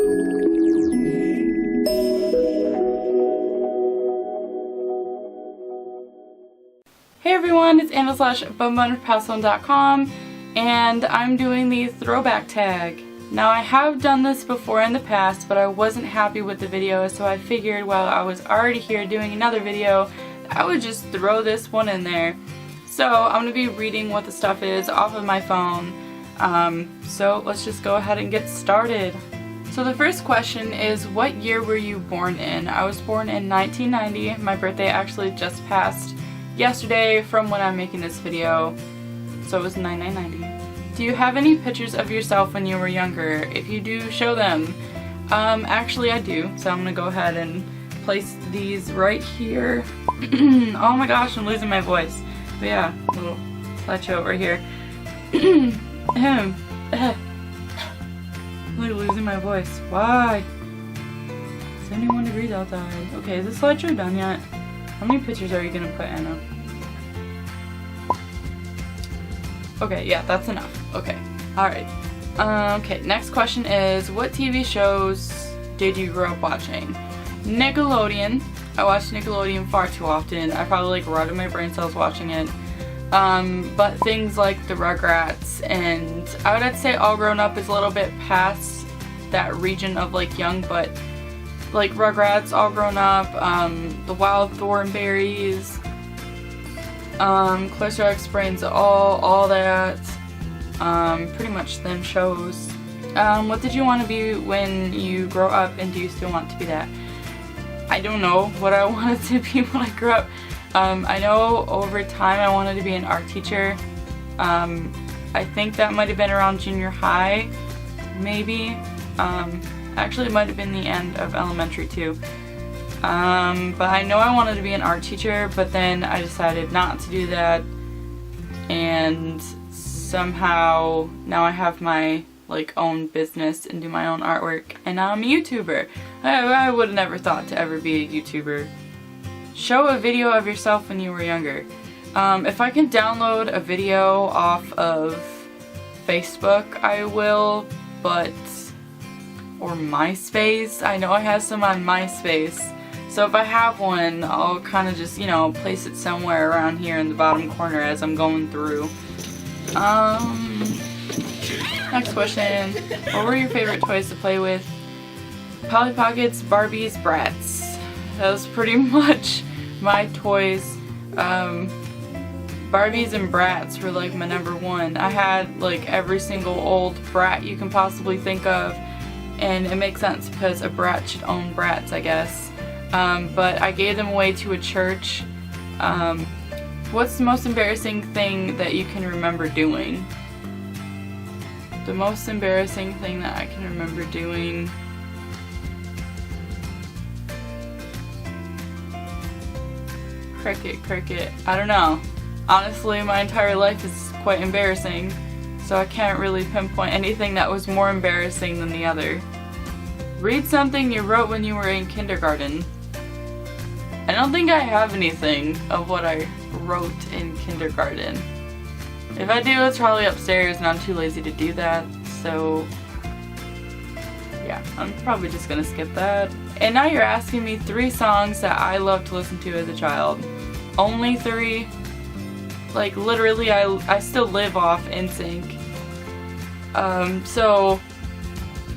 Hey everyone, it's Anna/BumBunPassone.com, and I'm doing the throwback tag. Now I have done this before in the past, but I wasn't happy with the video, so I figured while I was already here doing another video, I would just throw this one in there. So I'm going to be reading what the stuff is off of my phone, so let's just go ahead and get started. So the first question is, what year were you born in? I was born in 1990. My birthday actually just passed yesterday from when I'm making this video, so it was 9990. Do you have any pictures of yourself when you were younger? If you do, show them. Actually I do, so I'm gonna go ahead and place these right here. Oh my gosh, I'm losing my voice. But yeah, a little slideshow over here. I'm like losing my voice. Why? 71 degrees outside. Okay, is this slideshow done yet? How many pictures are you gonna put, Anna? Okay, yeah, that's enough. Okay, alright. Okay, next question is, what TV shows did you grow up watching? Nickelodeon. I watched Nickelodeon far too often. I probably like rotted my brain cells watching it. But things like the Rugrats, and I would have to say All Grown Up is a little bit past that region of like young, but like Rugrats, All Grown Up, the Wild Thornberries, Clarissa Explains all that, pretty much them shows. What did you want to be when you grow up, and do you still want to be that? I don't know what I wanted to be when I grew up. I know over time I wanted to be an art teacher. I think that might have been around junior high, maybe. Actually, it might have been the end of elementary too. But I know I wanted to be an art teacher, but then I decided not to do that, and somehow now I have my like own business and do my own artwork, and now I'm a YouTuber. I would have never thought to ever be a YouTuber. Show a video of yourself when you were younger. If I can download a video off of Facebook, I will, but or MySpace. I know I have some on MySpace. So if I have one, I'll kind of just, you know, place it somewhere around here in the bottom corner as I'm going through. Next question. What were your favorite toys to play with? Polly Pockets, Barbies, Bratz. That was pretty much my toys. Barbies and Bratz were like my number one. I had like every single old brat you can possibly think of. And it makes sense because a brat should own brats, I guess. But I gave them away to a church. What's the most embarrassing thing that you can remember doing? The most embarrassing thing that I can remember doing... Cricket. I don't know. Honestly, my entire life is quite embarrassing, so I can't really pinpoint anything that was more embarrassing than the other. Read something you wrote when you were in kindergarten. I don't think I have anything of what I wrote in kindergarten. If I do, it's probably upstairs and I'm too lazy to do that, so yeah, I'm probably just gonna skip that. And now you're asking me 3 songs that I loved to listen to as a child. Only 3? Like literally I still live off NSYNC. So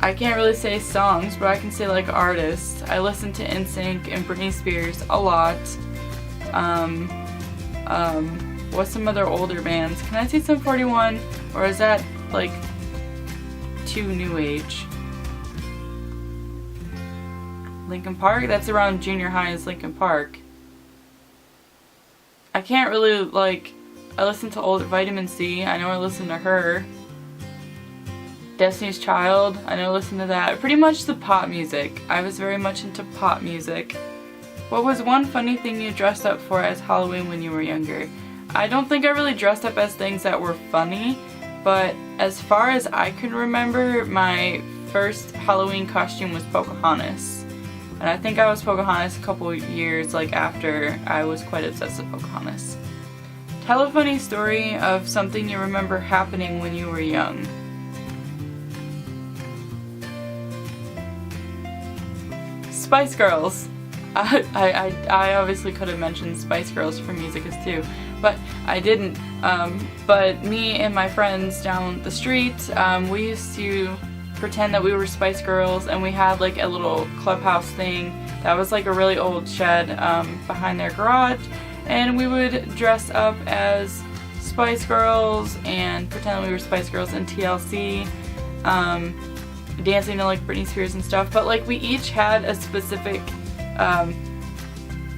I can't really say songs, but I can say like artists. I listen to NSYNC and Britney Spears a lot. What's some other older bands? Can I say Sum 41? Or is that like too new age? Linkin Park? That's around junior high as Linkin Park. I can't really like... I listen to old Vitamin C. I know I listen to her. Destiny's Child. I know I listen to that. Pretty much the pop music. I was very much into pop music. What was one funny thing you dressed up for as Halloween when you were younger? I don't think I really dressed up as things that were funny, but as far as I can remember, my first Halloween costume was Pocahontas. And I think I was Pocahontas a couple years like after I was quite obsessed with Pocahontas. Tell a funny story of something you remember happening when you were young. Spice Girls. I obviously could have mentioned Spice Girls for Musicus too, but I didn't. But me and my friends down the street, we used to pretend that we were Spice Girls, and we had like a little clubhouse thing that was like a really old shed behind their garage, and we would dress up as Spice Girls and pretend we were Spice Girls in TLC, dancing to like Britney Spears and stuff. But like we each had a specific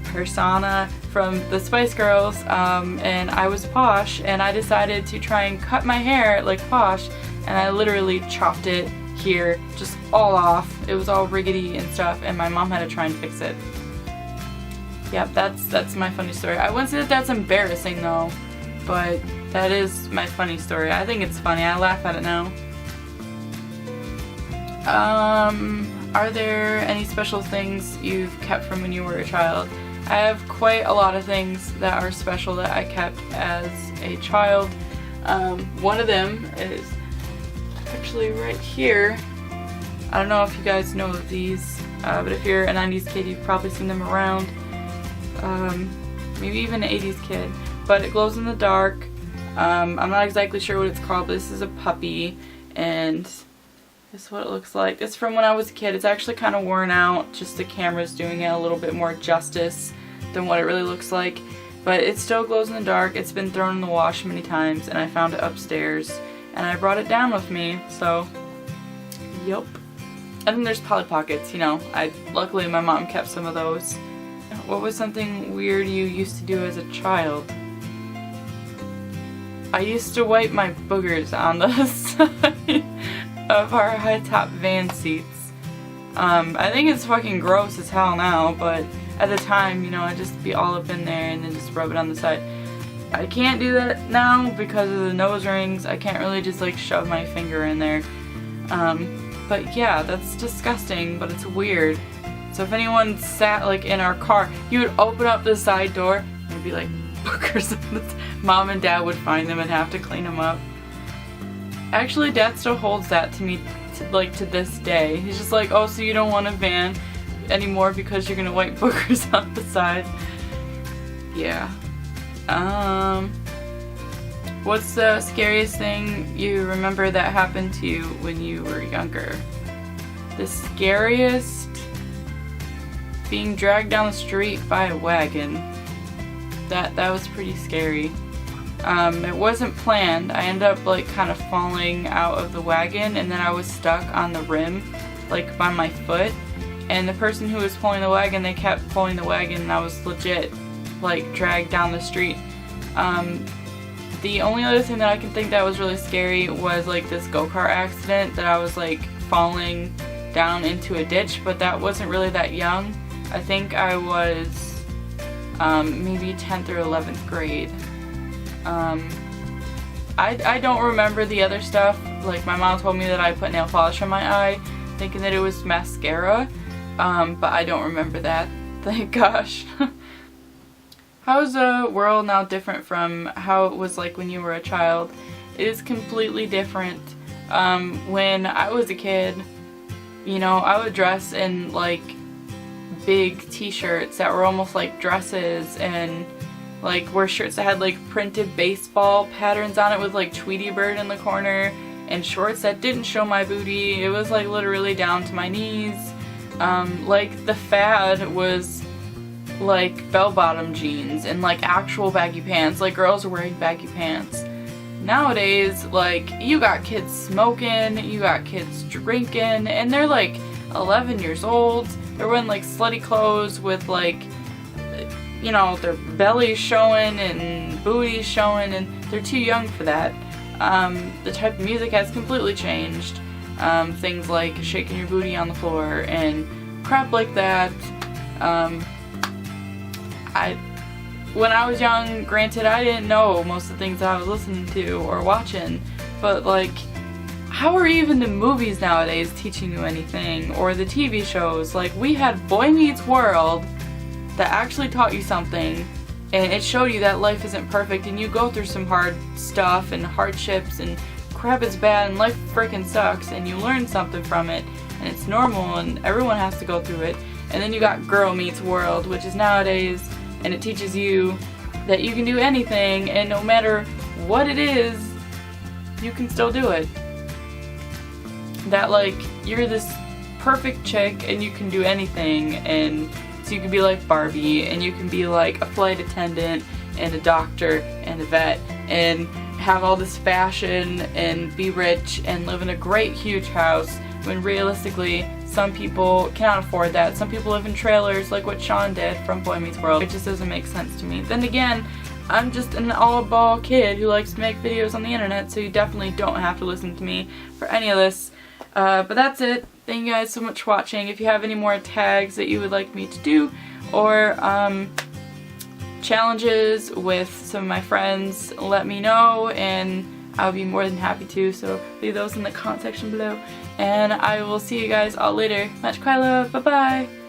persona from the Spice Girls, and I was Posh, and I decided to try and cut my hair like Posh, and I literally chopped it here just all off. It was all riggedy and stuff, and my mom had to try and fix it. Yep, that's my funny story. I wouldn't say that that's embarrassing though, but that is my funny story. I think it's funny. I laugh at it now. Are there any special things you've kept from when you were a child? I have quite a lot of things that are special that I kept as a child. One of them is actually right here. I don't know if you guys know of these, but if you're a 90s kid, you've probably seen them around. Maybe even an 80s kid. But it glows in the dark. I'm not exactly sure what it's called, but this is a puppy, and this is what it looks like. It's from when I was a kid. It's actually kind of worn out, just the camera's doing it a little bit more justice than what it really looks like. But it still glows in the dark. It's been thrown in the wash many times, and I found it upstairs, and I brought it down with me, so yep. And then there's Polly Pockets, you know. Luckily my mom kept some of those. What was something weird you used to do as a child? I used to wipe my boogers on the side of our high-top van seats. I think it's fucking gross as hell now, but at the time, you know, I'd just be all up in there and then just rub it on the side. I can't do that now because of the nose rings. I can't really just like shove my finger in there. But yeah, that's disgusting, but it's weird. So if anyone sat like in our car, you would open up the side door and it'd be like boogers. Mom and Dad would find them and have to clean them up. Actually, Dad still holds that to me to this day. He's just like, oh, so you don't want a van anymore because you're gonna wipe boogers on the side. Yeah. What's the scariest thing you remember that happened to you when you were younger? The scariest? Being dragged down the street by a wagon. That was pretty scary. It wasn't planned. I ended up like kind of falling out of the wagon, and then I was stuck on the rim like by my foot, and the person who was pulling the wagon, they kept pulling the wagon, and I was legit like dragged down the street. The only other thing that I can think that was really scary was like this go-kart accident that I was like falling down into a ditch, but that wasn't really that young. I think I was maybe 10th or 11th grade. I don't remember the other stuff. Like my mom told me that I put nail polish on my eye thinking that it was mascara, but I don't remember that. Thank gosh. How is the world now different from how it was like when you were a child? It is completely different. When I was a kid, you know, I would dress in like big t-shirts that were almost like dresses, and like wear shirts that had like printed baseball patterns on it with like Tweety Bird in the corner, and shorts that didn't show my booty. It was like literally down to my knees. Like the fad was like bell-bottom jeans and like actual baggy pants. Like girls were wearing baggy pants. Nowadays, like you got kids smoking, you got kids drinking, and they're like 11 years old. They're wearing like slutty clothes with like, you know, their bellies showing and booties showing, and they're too young for that. The type of music has completely changed. Things like shaking your booty on the floor and crap like that. When I was young, granted, I didn't know most of the things that I was listening to or watching, but like, how are even the movies nowadays teaching you anything, or the TV shows? Like, we had Boy Meets World that actually taught you something, and it showed you that life isn't perfect, and you go through some hard stuff and hardships, and crap is bad, and life freaking sucks, and you learn something from it, and it's normal, and everyone has to go through it. And then you got Girl Meets World, which is nowadays, and it teaches you that you can do anything, and no matter what it is, you can still do it. That like, you're this perfect chick and you can do anything, and so you can be like Barbie, and you can be like a flight attendant and a doctor and a vet and have all this fashion and be rich and live in a great huge house, when realistically some people cannot afford that. Some people live in trailers like what Sean did from Boy Meets World. It just doesn't make sense to me. Then again, I'm just an all-ball kid who likes to make videos on the internet, so you definitely don't have to listen to me for any of this. But that's it. Thank you guys so much for watching. If you have any more tags that you would like me to do, or challenges with some of my friends, let me know and I'll be more than happy to, so leave those in the comment section below. And I will see you guys all later. Much Kyla, bye bye!